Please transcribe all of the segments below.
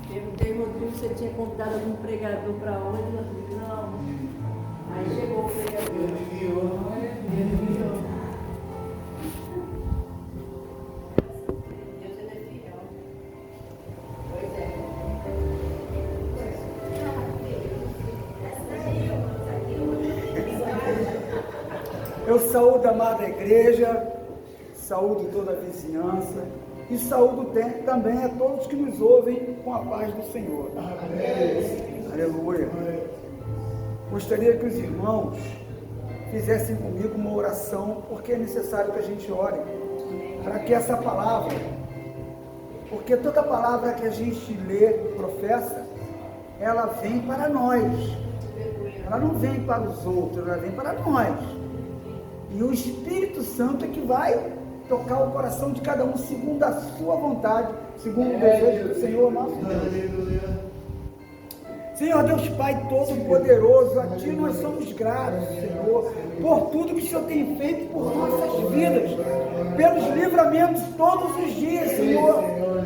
Perguntei, Rodrigo, se você tinha convidado algum pregador para hoje. Rodrigo, não. Aí chegou o pregador. Ele enviou, não é? Ele enviou. Deus, ele é fiel. Pois é. Eu saúdo a amada igreja, saúdo toda a vizinhança e saúdo também a todos que nos ouvem com a paz do Senhor. Amém. Aleluia. Gostaria que os irmãos fizessem comigo uma oração, porque é necessário que a gente ore para que essa palavra, porque toda palavra que a gente lê, professa, ela vem para nós, ela não vem para os outros, ela vem para nós. E o Espírito Santo é que vai tocar o coração de cada um segundo a sua vontade, segundo o desejo do Senhor nosso Deus. Senhor Deus Pai Todo-Poderoso, a Ti nós somos gratos, Senhor, por tudo que o Senhor tem feito por nossas vidas, pelos livramentos todos os dias, Senhor.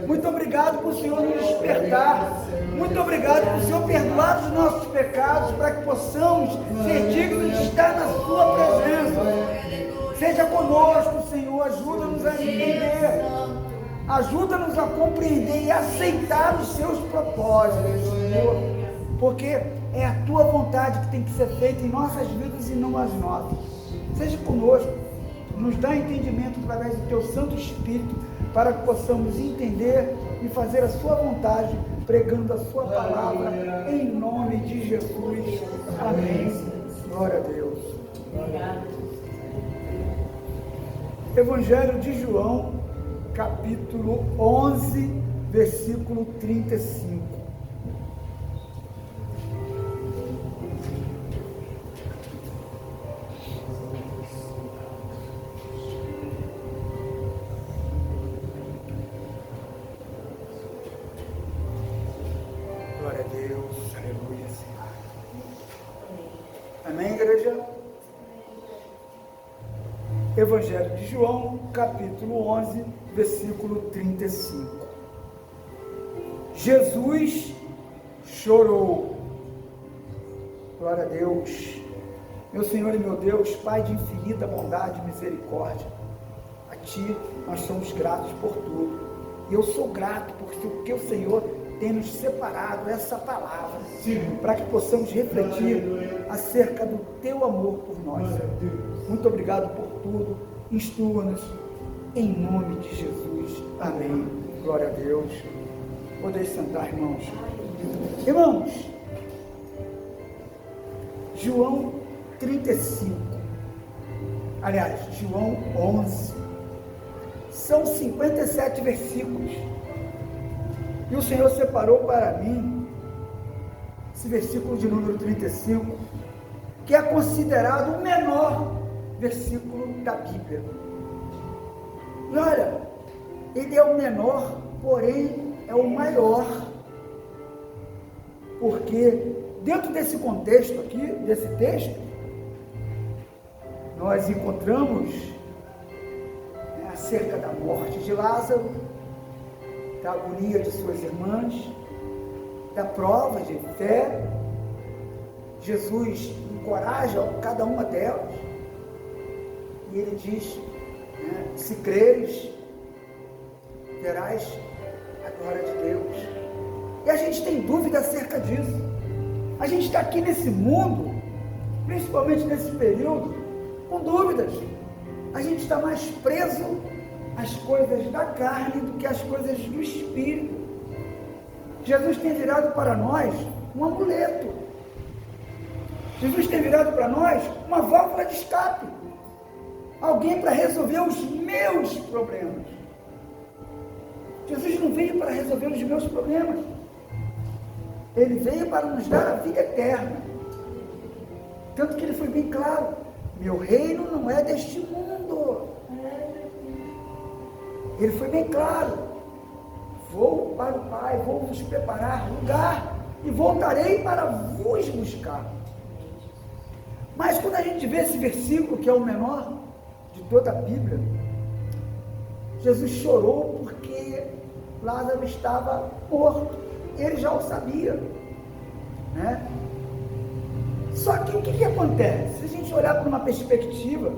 Muito obrigado por o Senhor nos despertar, muito obrigado por o Senhor perdoar os nossos pecados, para que possamos ser dignos de estar na Sua presença. Seja conosco, Senhor, ajuda-nos a entender, ajuda-nos a compreender e aceitar os Seus propósitos, Senhor. Porque é a Tua vontade que tem que ser feita em nossas vidas e não as nossas. Seja conosco, nos dá entendimento através do Teu Santo Espírito, para que possamos entender e fazer a Sua vontade, pregando a Sua palavra, em nome de Jesus. Amém. Glória a Deus. Evangelho de João, capítulo 11, versículo 35. Glória a Deus, aleluia, Senhor. Amém, igreja? Evangelho de João, capítulo 11, versículo 35. Jesus chorou. Glória a Deus. Meu Senhor e meu Deus, Pai de infinita bondade e misericórdia, a Ti nós somos gratos por tudo. E eu sou grato porque o Senhor tem nos separado essa palavra, para que possamos refletir acerca do Teu amor por nós. Muito obrigado por tudo. Instrua-nos em nome de Jesus. Amém. Glória a Deus. Podeis sentar, irmãos. Irmãos, João 35, aliás, João 11, são 57 versículos. E o Senhor separou para mim esse versículo de número 35, que é considerado o menor versículo da Bíblia. E olha, ele é o menor, porém é o maior, porque dentro desse contexto aqui, desse texto, nós encontramos acerca da morte de Lázaro, da agonia de suas irmãs, da prova de fé. Jesus encoraja cada uma delas, e ele diz, se creres, verás a glória de Deus. E a gente tem dúvida acerca disso. A gente está aqui nesse mundo, principalmente nesse período, com dúvidas. A gente está mais preso às coisas da carne do que às coisas do Espírito. Jesus tem virado para nós um amuleto. Jesus tem virado para nós uma válvula de escape. Alguém para resolver os meus problemas. Jesus não veio para resolver os meus problemas. Ele veio para nos dar a vida eterna. Tanto que ele foi bem claro: meu reino não é deste mundo. Ele foi bem claro: vou para o Pai, vou vos preparar lugar e voltarei para vos buscar. Mas quando a gente vê esse versículo, que é o menor de toda a Bíblia, Jesus chorou porque Lázaro estava morto. ele já o sabia, né? Só que o que acontece? Se a gente olhar por uma perspectiva,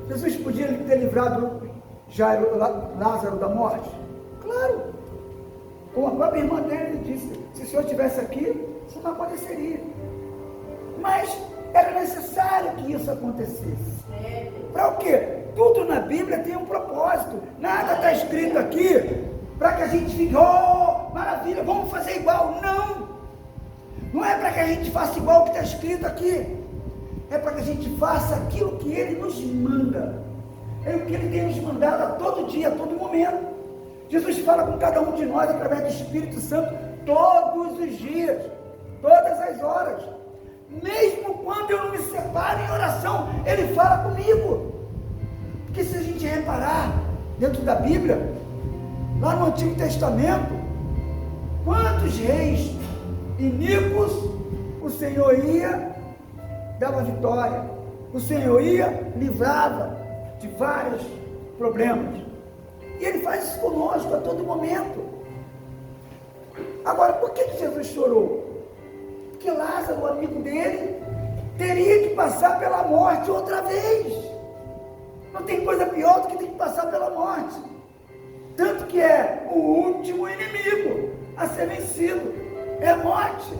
Jesus podia ter livrado Lázaro da morte? Claro. Como a própria irmã dele disse, se o Senhor estivesse aqui, isso não aconteceria. Mas era necessário que isso acontecesse. Para o quê? Tudo na Bíblia tem um propósito. Nada está escrito aqui para que a gente fique, oh, maravilha, vamos fazer igual. Não! Não é para que a gente faça igual o que está escrito aqui. É para que a gente faça aquilo que Ele nos manda. É o que Ele tem nos mandado a todo dia, a todo momento. Jesus fala com cada um de nós através do Espírito Santo todos os dias, todas as horas. Mesmo quando eu não me separo em oração, Ele fala comigo. Porque se a gente reparar dentro da Bíblia, lá no Antigo Testamento, quantos reis iníquos o Senhor ia, dava vitória, o Senhor ia, livrava de vários problemas. E Ele faz isso conosco a todo momento. Agora, por que Jesus chorou? Porque Lázaro, o amigo dele, teria que passar pela morte outra vez. Não tem coisa pior do que ter que passar pela morte. Tanto que é o último inimigo a ser vencido, é a morte.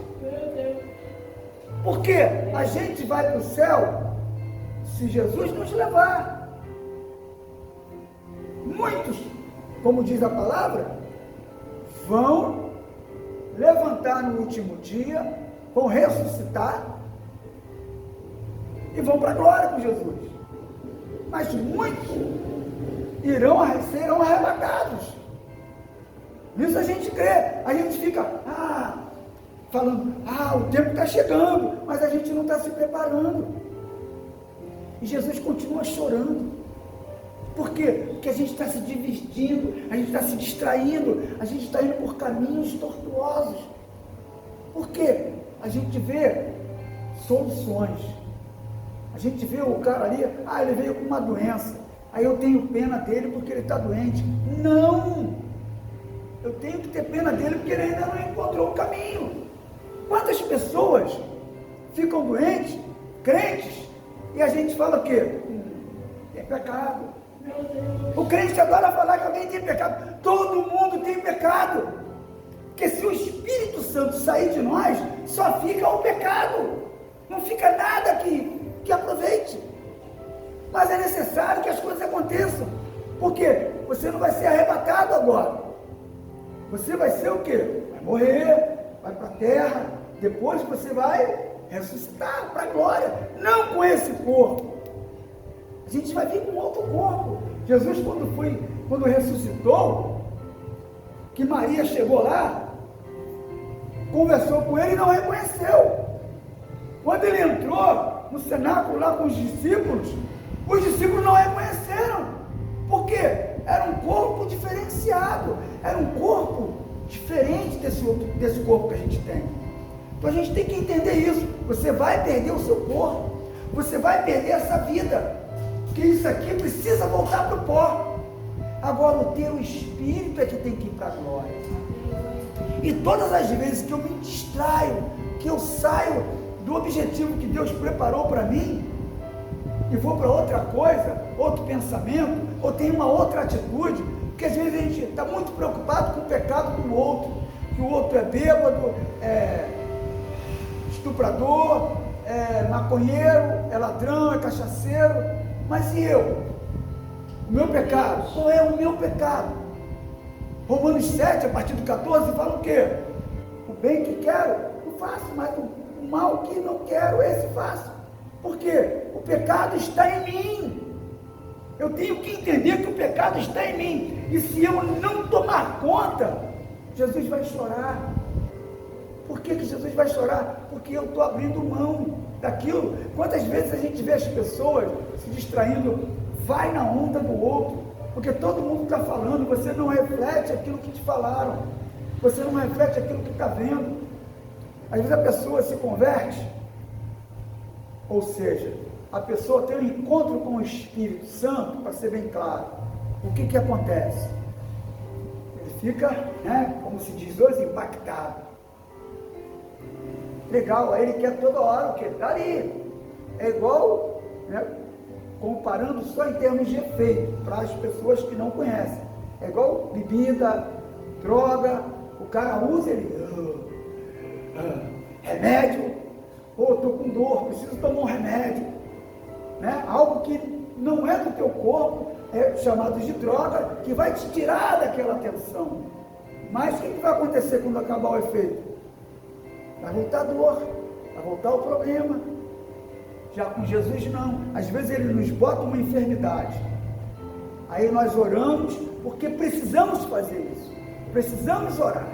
Porque a gente vai para o céu se Jesus nos levar. Muitos, como diz a palavra, vão levantar no último dia, vão ressuscitar e vão para a glória com Jesus. Mas muitos serão arrebatados. Nisso a gente crê. A gente fica falando, o tempo está chegando, mas a gente não está se preparando. E Jesus continua chorando. Por quê? Porque a gente está se divertindo, a gente está se distraindo, a gente está indo por caminhos tortuosos. Por quê? A gente vê soluções. A gente vê o cara ali, ele veio com uma doença, aí eu tenho pena dele porque ele está doente. Não! Eu tenho que ter pena dele porque ele ainda não encontrou o caminho. Quantas pessoas ficam doentes, crentes, e a gente fala o quê? Tem pecado. O crente adora falar que alguém tem pecado. Todo mundo tem pecado. Porque se o Espírito Santo sair de nós, só fica o pecado. Não fica nada que aproveite. Mas é necessário que as coisas aconteçam. Porque você não vai ser arrebatado agora. Você vai ser o quê? Vai morrer, vai para a terra. Depois você vai ressuscitar para a glória. Não com esse corpo. A gente vai vir com outro corpo. Jesus, quando ressuscitou, que Maria chegou lá, conversou com ele e não reconheceu. Quando ele entrou no cenáculo lá com os discípulos não reconheceram. Por quê? Era um corpo diferenciado, era um corpo diferente desse corpo que a gente tem. Então a gente tem que entender isso. Você vai perder o seu corpo, você vai perder essa vida, porque isso aqui precisa voltar para o pó. Agora o teu espírito é que tem que ir para a glória. E todas as vezes que eu me distraio, que eu saio do objetivo que Deus preparou para mim, e vou para outra coisa, outro pensamento, ou tenho uma outra atitude, porque às vezes a gente está muito preocupado com o pecado do outro, que o outro é bêbado, é estuprador, é maconheiro, é ladrão, é cachaceiro, mas e eu? O meu pecado? Qual é o meu pecado? Romanos 7, a partir do 14, fala o quê? O bem que quero, eu faço, mas o mal que não quero, esse faço. Por quê? O pecado está em mim. Eu tenho que entender que o pecado está em mim. E se eu não tomar conta, Jesus vai chorar. Por que Jesus vai chorar? Porque eu estou abrindo mão daquilo. Quantas vezes a gente vê as pessoas se distraindo, vai na onda do outro, porque todo mundo está falando, você não reflete aquilo que te falaram, você não reflete aquilo que está vendo. Às vezes a pessoa se converte, ou seja, a pessoa tem um encontro com o Espírito Santo, para ser bem claro. O que acontece? Ele fica, né, como se diz hoje, impactado. Legal, aí ele quer toda hora o que? Está ali. É igual, né, comparando só em termos de efeito, para as pessoas que não conhecem. É igual bebida, droga, o cara usa ele, remédio, estou com dor, preciso tomar um remédio, né? Algo que não é do teu corpo, é chamado de droga, que vai te tirar daquela tensão. Mas o que vai acontecer quando acabar o efeito? Vai voltar a dor, vai voltar o problema. Já com Jesus não, às vezes ele nos bota uma enfermidade, aí nós oramos, porque precisamos fazer isso, precisamos orar,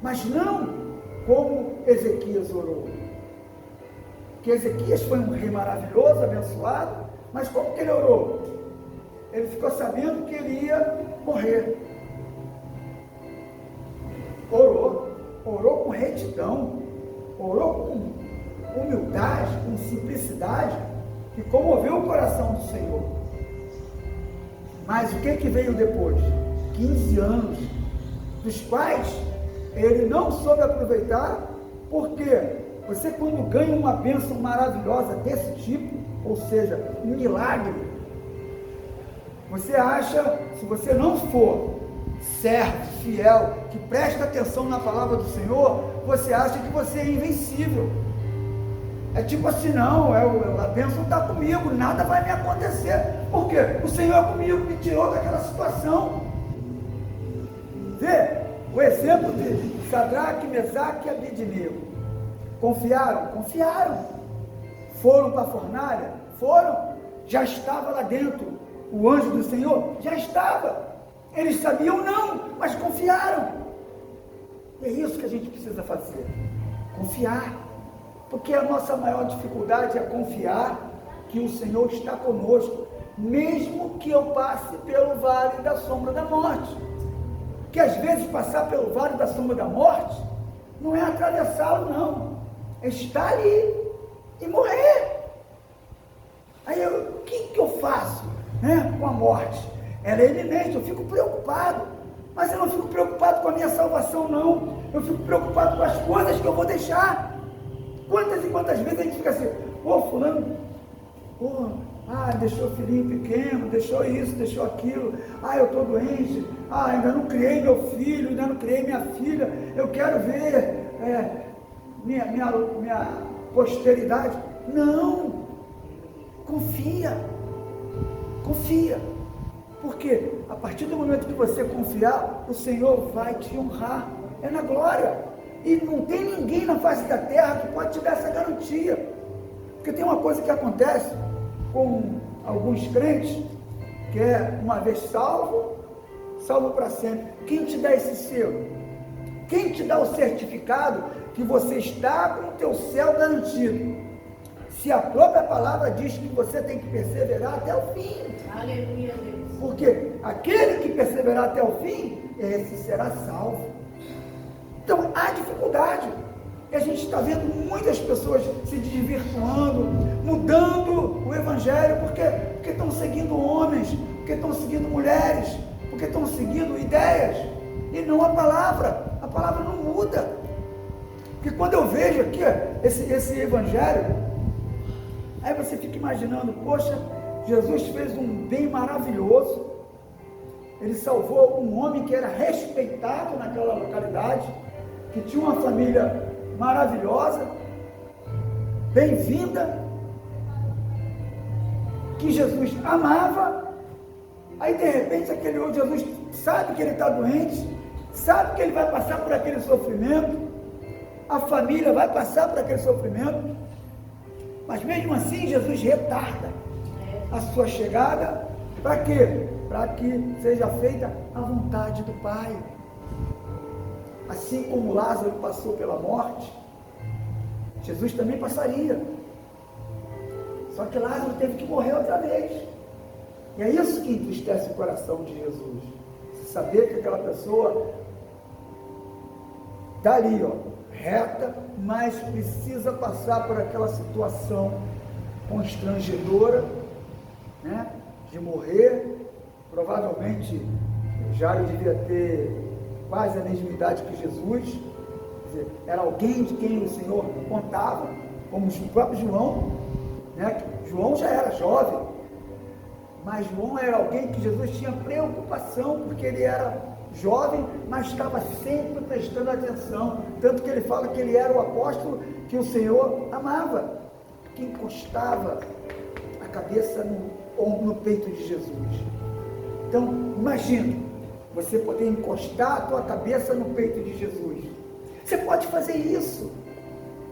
mas não como Ezequias orou, porque Ezequias foi um rei maravilhoso, abençoado, mas como que ele orou? Ele ficou sabendo que ele ia morrer, orou com retidão, orou com humildade, com simplicidade, que comoveu o coração do Senhor. Mas o que veio depois? 15 anos, dos quais ele não soube aproveitar, porque você, quando ganha uma bênção maravilhosa desse tipo, ou seja, um milagre, você acha, se você não for servo, fiel, que presta atenção na palavra do Senhor, você acha que você é invencível. É tipo assim, não, a bênção está comigo, nada vai me acontecer. Por quê? O Senhor é comigo, me tirou daquela situação. Vê o exemplo de Sadraque, Mesaque e Abednego. Confiaram? Confiaram. Foram para a fornalha? Foram. Já estava lá dentro o anjo do Senhor? Já estava. Eles sabiam não, mas confiaram. E é isso que a gente precisa fazer. Confiar. Porque a nossa maior dificuldade é confiar que o Senhor está conosco, mesmo que eu passe pelo vale da sombra da morte. Que às vezes passar pelo vale da sombra da morte não é atravessá-lo, não. É estar ali e morrer. Aí o que eu faço, né, com a morte? Ela é iminente, eu fico preocupado. Mas eu não fico preocupado com a minha salvação, não. Eu fico preocupado com as coisas que eu vou deixar. Quantas e quantas vezes a gente fica assim, fulano, deixou o filhinho pequeno, deixou isso, deixou aquilo, eu estou doente, ainda não criei meu filho, ainda não criei minha filha, eu quero ver minha posteridade. Não, confia, porque a partir do momento que você confiar, o Senhor vai te honrar, é na glória. E não tem ninguém na face da terra que pode te dar essa garantia. Porque tem uma coisa que acontece com alguns crentes, que é uma vez salvo para sempre. Quem te dá esse selo? Quem te dá o certificado que você está com o teu céu garantido? Se a própria palavra diz que você tem que perseverar até o fim. Aleluia, Deus. Porque aquele que perseverar até o fim, esse será salvo. Então, há dificuldade, e a gente está vendo muitas pessoas se desvirtuando, mudando o evangelho, porque estão seguindo homens, porque estão seguindo mulheres, porque estão seguindo ideias, e não a palavra não muda. Porque quando eu vejo aqui esse evangelho, aí você fica imaginando, poxa, Jesus fez um bem maravilhoso, ele salvou um homem que era respeitado naquela localidade, que tinha uma família maravilhosa, bem-vinda, que Jesus amava. Aí de repente aquele outro Jesus sabe que ele está doente, sabe que ele vai passar por aquele sofrimento, a família vai passar por aquele sofrimento, mas mesmo assim Jesus retarda a sua chegada. Para quê? Para que seja feita a vontade do Pai. Assim como Lázaro passou pela morte, Jesus também passaria. Só que Lázaro teve que morrer outra vez. E é isso que entristece o coração de Jesus. Saber que aquela pessoa está ali, reta, mas precisa passar por aquela situação constrangedora, né, de morrer, provavelmente Jairo devia ter quase a mesma idade que Jesus, quer dizer, era alguém de quem o Senhor contava, como o próprio João, né? João já era jovem, mas João era alguém que Jesus tinha preocupação, porque ele era jovem, mas estava sempre prestando atenção, tanto que ele fala que ele era o apóstolo que o Senhor amava, que encostava a cabeça no peito de Jesus. Então, imagina, você poder encostar a tua cabeça no peito de Jesus. Você pode fazer isso,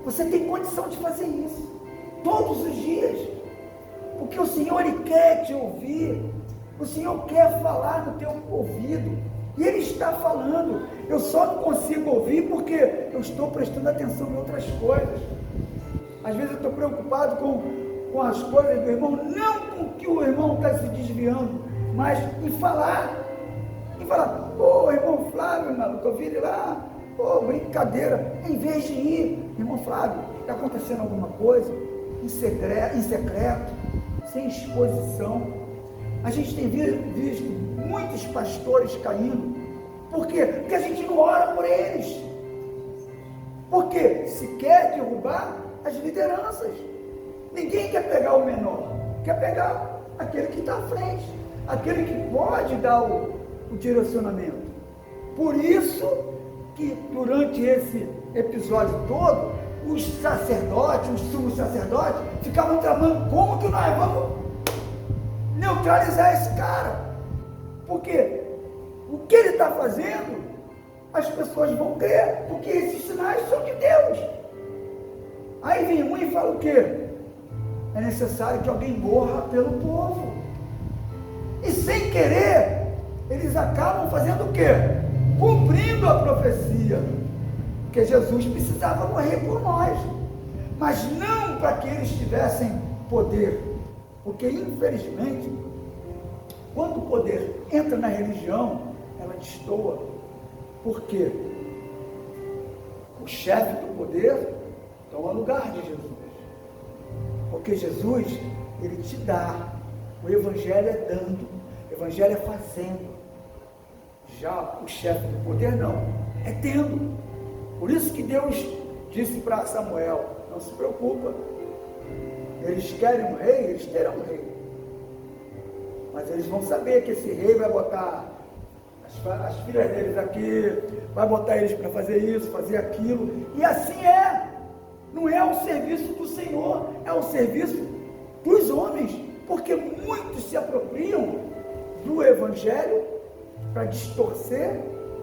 você tem condição de fazer isso, todos os dias, porque o Senhor, Ele quer te ouvir, o Senhor quer falar no teu ouvido, e Ele está falando. Eu só não consigo ouvir porque eu estou prestando atenção em outras coisas. Às vezes eu estou preocupado com as coisas do irmão, não com o que o irmão está se desviando, mas em falar, ô irmão Flávio, maluco, eu vi ele lá, ô brincadeira, em vez de ir, irmão Flávio, está acontecendo alguma coisa, em secreto, sem exposição. A gente tem visto muitos pastores caindo. Por quê? Porque a gente não ora por eles. Porque se quer derrubar as lideranças. Ninguém quer pegar o menor, quer pegar aquele que está à frente, aquele que pode dar o direcionamento. Por isso que durante esse episódio todo, os sacerdotes, os sumos sacerdotes, ficavam tramando como que nós vamos neutralizar esse cara, porque o que ele está fazendo, as pessoas vão crer, porque esses sinais são de Deus. Aí vem um e fala o quê? É necessário que alguém morra pelo povo, e sem querer, eles acabam fazendo o quê? Cumprindo a profecia, que Jesus precisava morrer por nós, mas não para que eles tivessem poder, porque infelizmente, quando o poder entra na religião, ela destoa. Por quê? O chefe do poder toma lugar de Jesus, porque Jesus, ele te dá, o evangelho é dando, o evangelho é fazendo. Já o chefe do poder não, é tendo. Por isso que Deus disse para Samuel, não se preocupa, eles querem um rei, eles terão um rei, mas eles vão saber que esse rei vai botar as filhas deles aqui, vai botar eles para fazer isso, fazer aquilo, e assim é. Não é o serviço do Senhor, é o serviço dos homens, porque muitos se apropriam do evangelho para distorcer,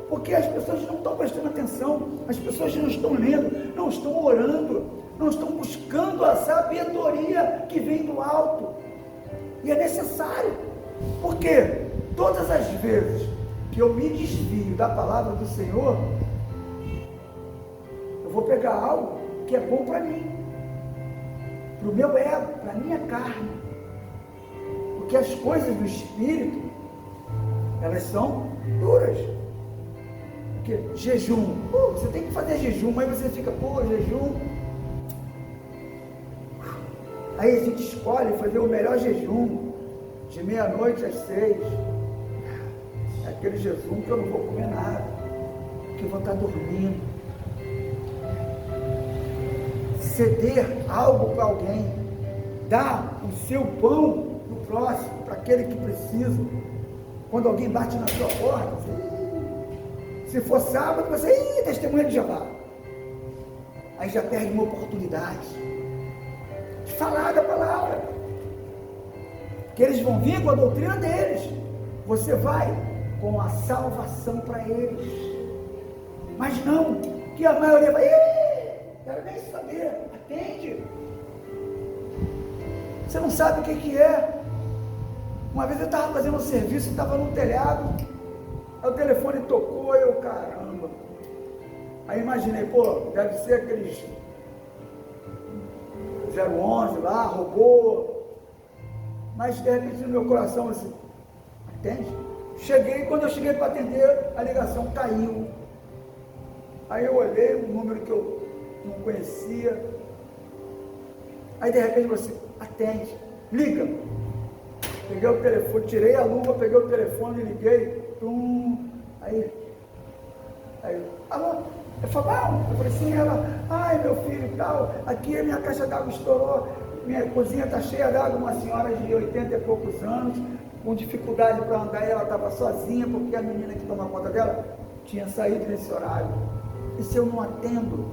porque as pessoas não estão prestando atenção, as pessoas não estão lendo, não estão orando, não estão buscando a sabedoria que vem do alto, e é necessário, porque todas as vezes que eu me desvio da palavra do Senhor, eu vou pegar algo que é bom para mim, para o meu ego, para a minha carne, porque as coisas do Espírito, elas são duras. Porque jejum, você tem que fazer jejum, mas você fica, jejum. Aí a gente escolhe fazer o melhor jejum, de meia-noite às 6. É aquele jejum que eu não vou comer nada, que eu vou estar dormindo. Ceder algo para alguém, dar o seu pão no próximo, para aquele que precisa. Quando alguém bate na sua porta, se for sábado, você, testemunha de Jeová. Aí já perde uma oportunidade de falar da palavra, que eles vão vir com a doutrina deles, você vai com a salvação para eles, mas não, que a maioria vai, quero nem saber, atende, você não sabe o que é. Uma vez eu estava fazendo um serviço, estava no telhado, aí o telefone tocou, eu, caramba, aí imaginei, deve ser aqueles 011 lá, robô, mas de repente no meu coração assim, atende? Quando eu cheguei para atender, a ligação caiu, aí eu olhei um número que eu não conhecia, aí de repente você, atende, liga, peguei o telefone, tirei a luva, peguei o telefone e liguei, Aí alô? Eu falei, não. Eu falei assim, ela, ai meu filho e tal, aqui a minha caixa d'água estourou, minha cozinha está cheia d'água, uma senhora de 80 e poucos anos, com dificuldade para andar, e ela estava sozinha, porque a menina que toma conta dela tinha saído nesse horário. E se eu não atendo?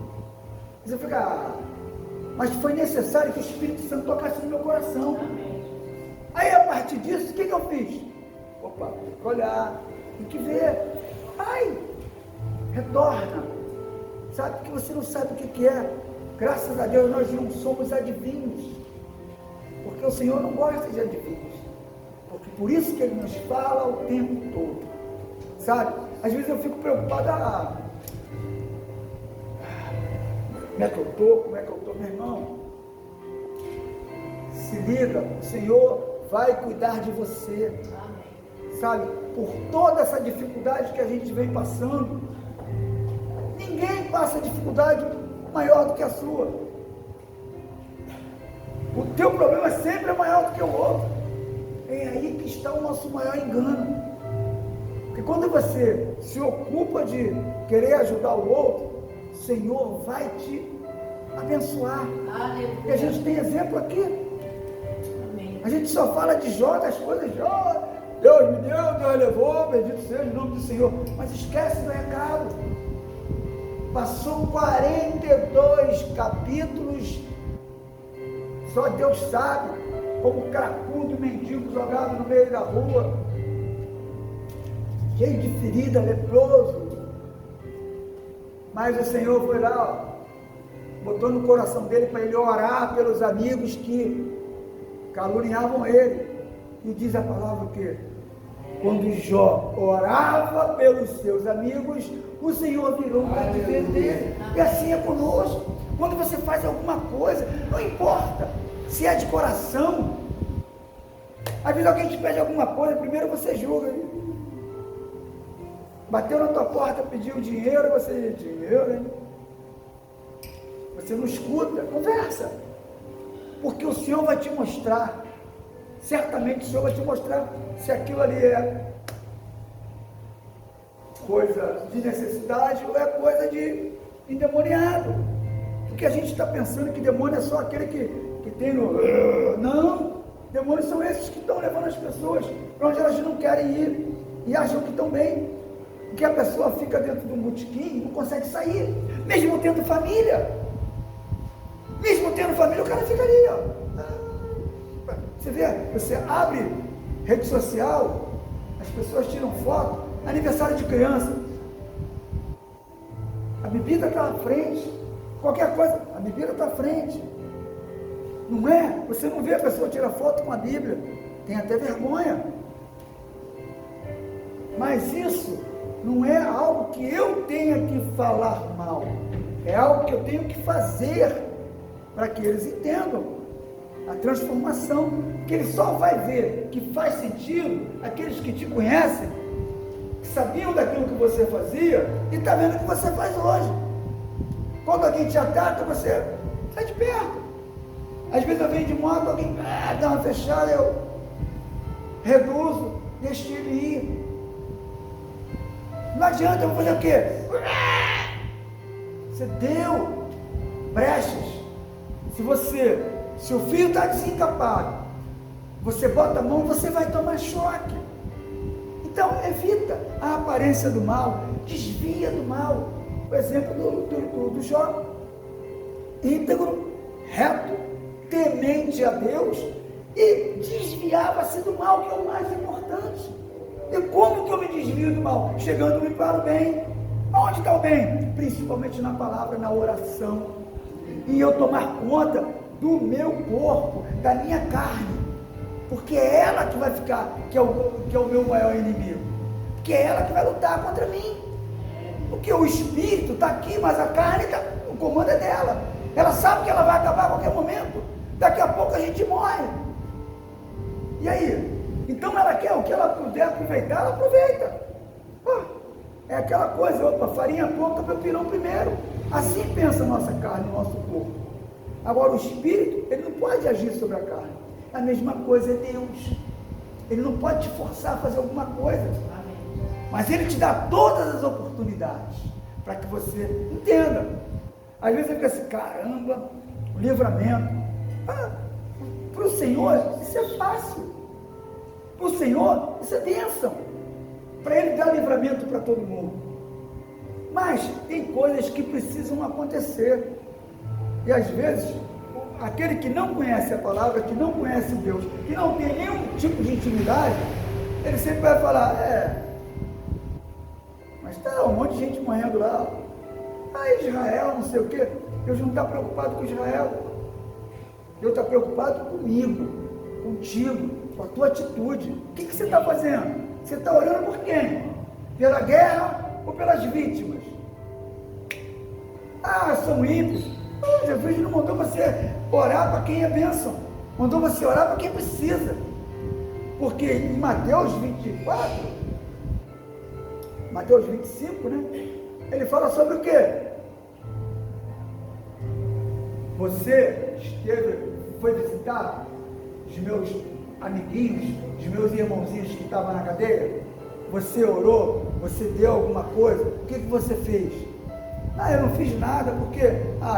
Você fica, mas foi necessário que o Espírito Santo tocasse no meu coração. Aí a partir disso, o que eu fiz? Opa, tem que olhar, tem que ver. Ai, retorna. Sabe que você não sabe o que é. Graças a Deus nós não somos adivinhos. Porque o Senhor não gosta de adivinhos. Porque por isso que Ele nos fala o tempo todo. Sabe? Às vezes eu fico preocupado. Como é que eu estou? Meu irmão, se liga, o Senhor vai cuidar de você. Sabe? Por toda essa dificuldade que a gente vem passando, ninguém passa dificuldade maior do que a sua. O teu problema sempre é maior do que o outro. É aí que está o nosso maior engano. Porque quando você se ocupa de querer ajudar o outro, o Senhor vai te abençoar. E a gente tem exemplo aqui. Amém. A gente só fala de Jó, das coisas de Jó. Deus me deu, Deus levou, bendito seja o nome do Senhor. Mas esquece do recado. Passou 42 capítulos, só Deus sabe, como cracudo, mendigo jogado no meio da rua, cheio de ferida, leproso. Mas o Senhor foi lá, botou no coração dele para ele orar pelos amigos que caluniavam ele. E diz a palavra que quando Jó orava pelos seus amigos, o Senhor virou para defender. E assim é conosco. Quando você faz alguma coisa, não importa se é de coração. Às vezes alguém te pede alguma coisa, primeiro você julga. Bateu na tua porta, pediu dinheiro, você diz, dinheiro, hein? Você não escuta, conversa. Porque o Senhor vai te mostrar. Certamente o Senhor vai te mostrar se aquilo ali é coisa de necessidade ou é coisa de endemoniado. Porque a gente está pensando que demônio é só aquele que tem no... Não! Demônios são esses que estão levando as pessoas para onde elas não querem ir e acham que estão bem. Porque a pessoa fica dentro de um botequim e não consegue sair, mesmo tendo família. Mesmo tendo família, o cara fica ali, ó. Você vê, você abre rede social, as pessoas tiram foto, aniversário de criança, a bebida está à frente, qualquer coisa, a bebida está à frente, não é? Você não vê a pessoa tirar foto com a Bíblia, tem até vergonha, mas isso não é algo que eu tenha que falar mal, é algo que eu tenho que fazer, para que eles entendam a transformação, que ele só vai ver que faz sentido aqueles que te conhecem, que sabiam daquilo que você fazia e está vendo o que você faz hoje. Quando alguém te ataca, você sai de perto. Às vezes eu venho de moto, alguém dá uma fechada, eu reduzo, deixo ele ir. Não adianta, eu vou fazer o quê? Você deu brechas. Se o fio está desencapado, você bota a mão, você vai tomar choque. Então, evita a aparência do mal, desvia do mal. O exemplo do Jó, íntegro, reto, temente a Deus, e desviava-se do mal, que é o mais importante. E como que eu me desvio do mal? Chegando-me para o bem. Onde está o bem? Principalmente na palavra, na oração. E eu tomar conta do meu corpo, da minha carne, porque é ela que vai ficar, que é o meu maior inimigo, porque é ela que vai lutar contra mim, porque o espírito está aqui, mas a carne, o comando é dela, ela sabe que ela vai acabar a qualquer momento, daqui a pouco a gente morre, e aí? Então ela quer o que ela puder aproveitar, ela aproveita. É aquela coisa, opa, farinha pouca para o pirão primeiro. Assim pensa a nossa carne, o nosso corpo. Agora o espírito, ele não pode agir sobre a carne. A mesma coisa é Deus. Ele não pode te forçar a fazer alguma coisa. Mas Ele te dá todas as oportunidades para que você entenda. Às vezes você fica assim, caramba, o livramento. Para o Senhor isso é fácil. Para o Senhor isso é bênção. Para Ele dar livramento para todo mundo. Mas tem coisas que precisam acontecer. E às vezes, aquele que não conhece a palavra, que não conhece Deus, que não tem nenhum tipo de intimidade, ele sempre vai falar, mas está um monte de gente morrendo lá. Israel, não sei o quê. Deus não está preocupado com Israel. Deus está preocupado comigo, contigo, com a tua atitude. O que você está fazendo? Você está orando por quem? Pela guerra ou pelas vítimas? São ímpios. Jesus não mandou você orar para quem é bênção. Mandou você orar para quem precisa. Porque em Mateus 24, Mateus 25, né? Ele fala sobre o quê? Você foi visitar os meus amiguinhos, os meus irmãozinhos que estavam na cadeia? Você orou? Você deu alguma coisa? O que você fez? Eu não fiz nada, porque,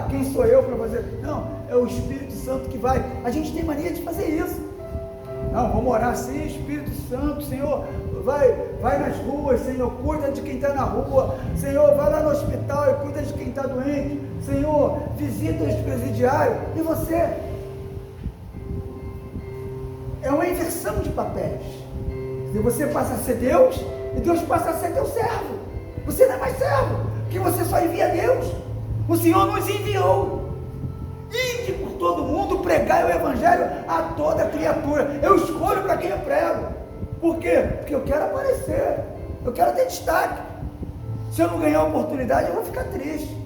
quem sou eu para fazer? Não, é o Espírito Santo que vai. A gente tem mania de fazer isso. Não, vamos orar assim, Espírito Santo, Senhor, vai nas ruas, Senhor, cuida de quem está na rua, Senhor, vai lá no hospital e cuida de quem está doente, Senhor, visita os presidiários. E você? É uma inversão de papéis. E você passa a ser Deus, e Deus passa a ser teu servo. Você não é mais servo, porque você só envia Deus. O Senhor nos enviou. Ide por todo mundo, pregai o Evangelho a toda criatura. Eu escolho para quem eu prego. Por quê? Porque eu quero aparecer, eu quero ter destaque. Se eu não ganhar a oportunidade, eu vou ficar triste.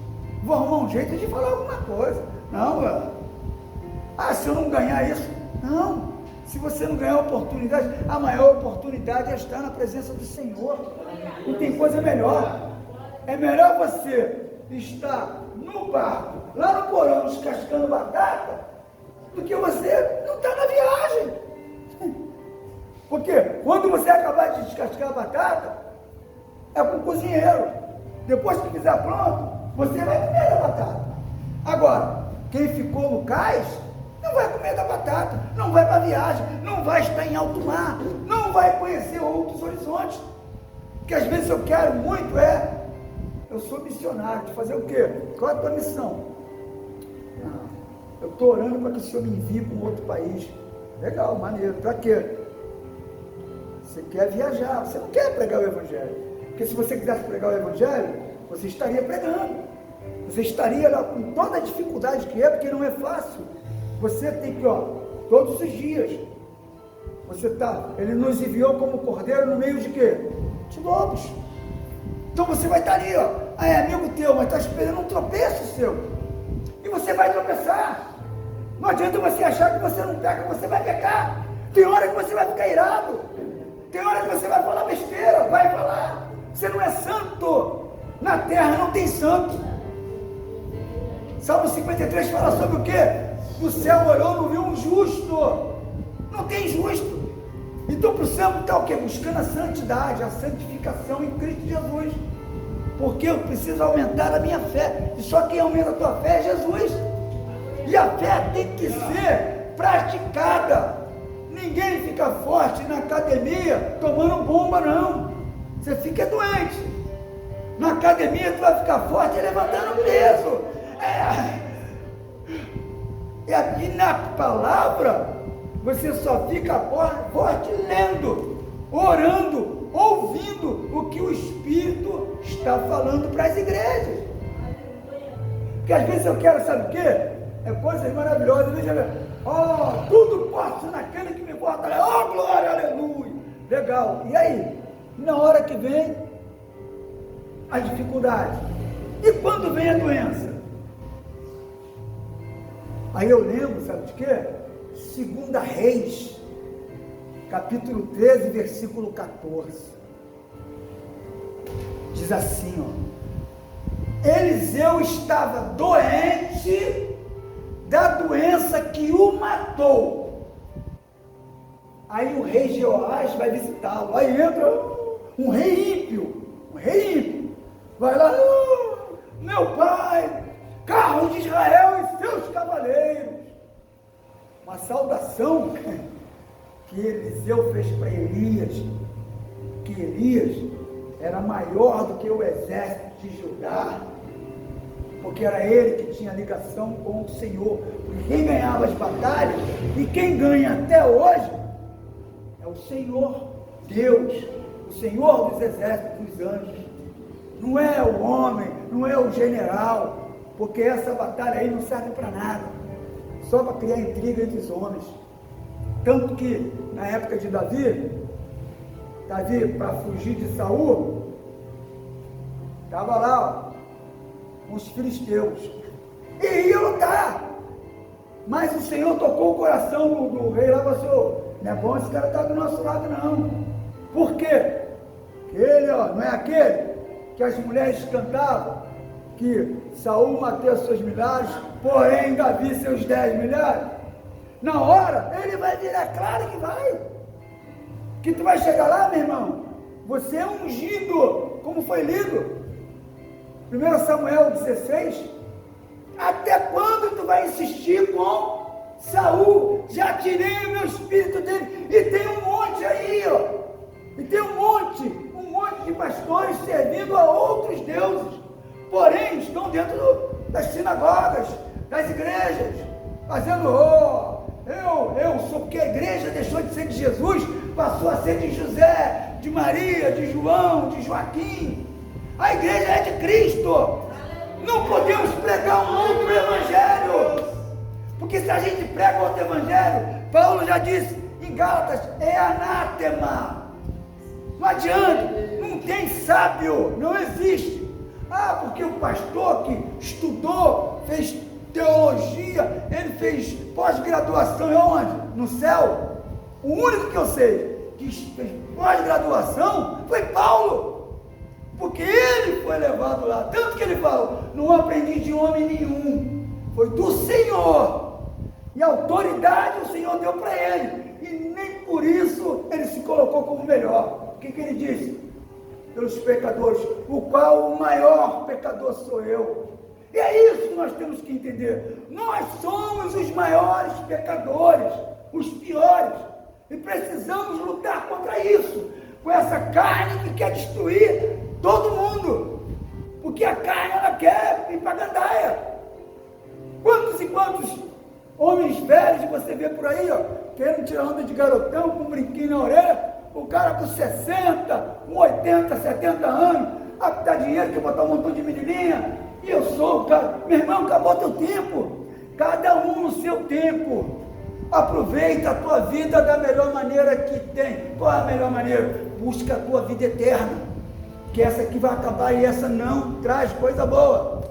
Vou arrumar um jeito de falar alguma coisa. Não, se eu não ganhar isso, não. Se você não ganhar a oportunidade, a maior oportunidade é estar na presença do Senhor. Não tem coisa melhor. É melhor você estar no barco, lá no porão, descascando batata, do que você não estar na viagem. Porque quando você acabar de descascar a batata, é com o cozinheiro. Depois que fizer pronto, você vai comer a batata. Agora, quem ficou no cais, não vai comer da batata, não vai para a viagem, não vai estar em alto mar, não vai conhecer outros horizontes. Porque às vezes eu quero muito, eu sou missionário, de fazer o quê? Qual é a tua missão? Eu estou orando para que o Senhor me envie para um outro país. Legal, maneiro, para quê? Você quer viajar, você não quer pregar o Evangelho. Porque se você quisesse pregar o Evangelho, você estaria pregando. Você estaria lá com toda a dificuldade que é, porque não é fácil. Você tem que, todos os dias, Ele nos enviou como cordeiro no meio de quê? De lobos. Então você vai estar ali, é amigo teu, mas está esperando um tropeço seu. E você vai tropeçar. Não adianta você achar que você não pega, você vai pecar. Tem hora que você vai ficar irado. Tem hora que você vai falar besteira, vai falar. Você não é santo. Na terra não tem santo. Salmo 53 fala sobre o quê? O céu olhou, não viu um justo. Não tem justo. Então para o céu está o quê? Buscando a santidade, a santificação em Cristo Jesus. Porque eu preciso aumentar a minha fé. E só quem aumenta a tua fé é Jesus. E a fé tem que ser praticada. Ninguém fica forte na academia tomando bomba, não. Você fica doente. Na academia tu vai ficar forte levantando peso. E aqui na palavra, você só fica forte lendo, orando, ouvindo o que o Espírito está falando para as igrejas. Porque às vezes eu quero, sabe o quê? É coisas maravilhosas. Tudo posso naquele que me bota. Glória, aleluia. Legal. E aí? Na hora que vem a dificuldade. E quando vem a doença? Aí eu lembro, sabe de quê? 2 Reis, capítulo 13, versículo 14. Diz assim, Eliseu estava doente da doença que o matou. Aí o rei Jeoás vai visitá-lo. Aí entra um rei ímpio, vai lá, meu pai, carro de Israel e seus cavaleiros. Uma saudação que Eliseu fez para Elias, que Elias era maior do que o exército de Judá, porque era ele que tinha ligação com o Senhor. Porque quem ganhava as batalhas e quem ganha até hoje é o Senhor, Deus, o Senhor dos exércitos dos anjos. Não é o homem, não é o general, porque essa batalha aí não serve para nada, só para criar intriga entre os homens. Tanto que na época de Davi, para fugir de Saul, estava lá, ó, os filisteus, e ia lutar, mas o Senhor tocou o coração do rei lá e falou: não é bom esse cara estar do nosso lado não. Por quê? Porque ele, ó, não é aquele que as mulheres cantavam, que Saul matou seus milhares, porém Davi seus 10 milhares. Na hora, ele vai virar, claro que vai. Que tu vai chegar lá, meu irmão, você é ungido, como foi lido, 1 Samuel 16, até quando tu vai insistir com Saul? Já tirei o meu espírito dele, e tem um monte aí, ó, e tem um monte de pastores servindo a outros deuses, porém estão dentro das sinagogas, das igrejas, fazendo, eu sou, porque a igreja deixou de ser de Jesus, passou a ser de José, de Maria, de João, de Joaquim. A igreja é de Cristo. Não podemos pregar um outro evangelho, porque se a gente prega outro evangelho, Paulo já disse em Gálatas, é anátema. Não adianta, não tem sábio, não existe. Porque o pastor que estudou, fez teologia, ele fez pós-graduação, onde? No céu. O único que eu sei que fez pós-graduação foi Paulo, porque ele foi levado lá, tanto que ele falou, não aprendi de homem nenhum, foi do Senhor, e a autoridade o Senhor deu para ele, e nem por isso ele se colocou como melhor. O que ele disse? Pelos pecadores, o qual o maior pecador sou eu. E é isso que nós temos que entender. Nós somos os maiores pecadores, os piores, e precisamos lutar contra isso, com essa carne que quer destruir todo mundo, porque a carne ela quer ir para a gandaia. Quantos e quantos homens velhos você vê por aí, ó, querendo tirar onda de garotão com um brinquinho na orelha, o cara com 60, com 80, 70 anos, dá dinheiro, quer botar um montão de menininha, e eu sou o cara. Meu irmão, acabou teu tempo, cada um no seu tempo. Aproveita a tua vida da melhor maneira que tem. Qual é a melhor maneira? Busca a tua vida eterna, que essa aqui vai acabar e essa não traz coisa boa.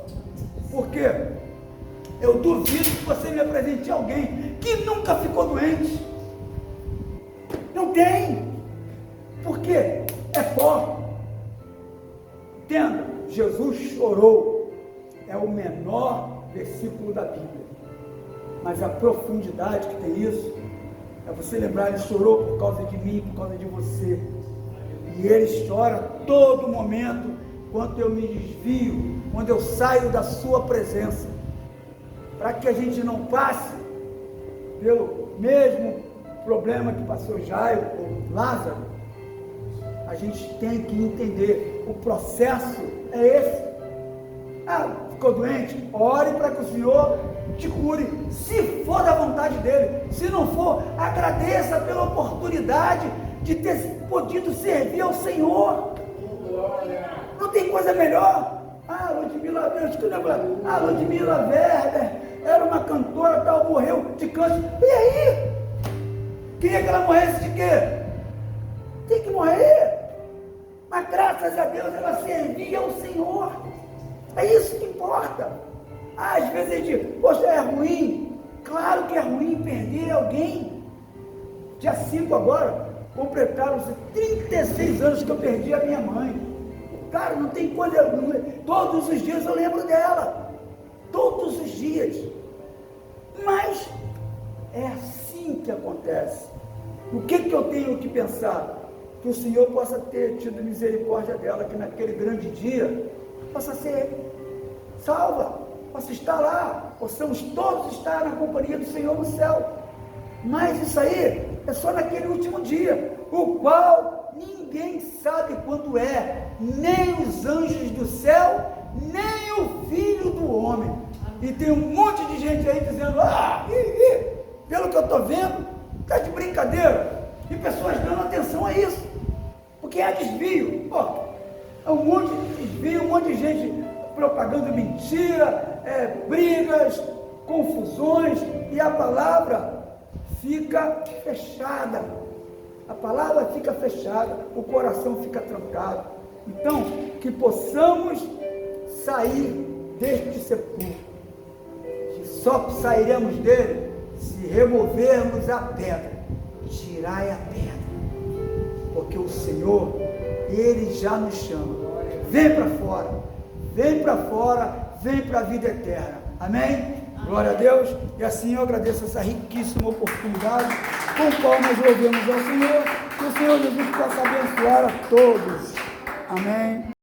Por quê? Eu duvido que você me apresente alguém que nunca ficou doente. Não tem. Por quê? É pó. Entenda, Jesus chorou. É o menor versículo da Bíblia, mas a profundidade que tem isso, é você lembrar, ele chorou por causa de mim, por causa de você, e ele chora todo momento, quando eu me desvio, quando eu saio da sua presença, para que a gente não passe pelo mesmo problema que passou Jairo ou Lázaro. A gente tem que entender, o processo é esse. Ficou doente? Ore para que o Senhor te cure, se for da vontade dele. Se não for, agradeça pela oportunidade de ter podido servir ao Senhor. Não tem coisa melhor. Ludmila Werber era uma cantora, tal, morreu de câncer. E aí? Queria que ela morresse de quê? Tem que morrer. Mas graças a Deus ela servia ao Senhor. É isso que importa. Às vezes a gente diz, poxa, é ruim. Claro que é ruim perder alguém. Dia 5 agora, completaram-se 36 anos que eu perdi a minha mãe. Cara, não tem coisa, todos os dias eu lembro dela. Todos os dias. Mas é assim que acontece. O que eu tenho que pensar? que o Senhor possa ter tido misericórdia dela, que naquele grande dia possa ser salva, possa estar lá, possamos todos estar na companhia do Senhor no céu. Mas isso aí é só naquele último dia, o qual ninguém sabe quando é, nem os anjos do céu, nem o Filho do Homem. E tem um monte de gente aí dizendo, pelo que eu estou vendo, está de brincadeira. E pessoas dando atenção a isso, porque é desvio. É um monte de desvio, um monte de gente propagando mentira, brigas, confusões, e a palavra fica fechada. A palavra fica fechada, o coração fica trancado. Então, que possamos sair deste sepulcro. Só sairemos dele se removermos a pedra. Tirai a pedra, porque o Senhor, Ele já nos chama. Vem para fora, vem para fora, vem para a vida eterna. Amém? Glória a Deus. E assim eu agradeço essa riquíssima oportunidade com qual nós louvamos ao Senhor. Que o Senhor Jesus possa abençoar a todos. Amém.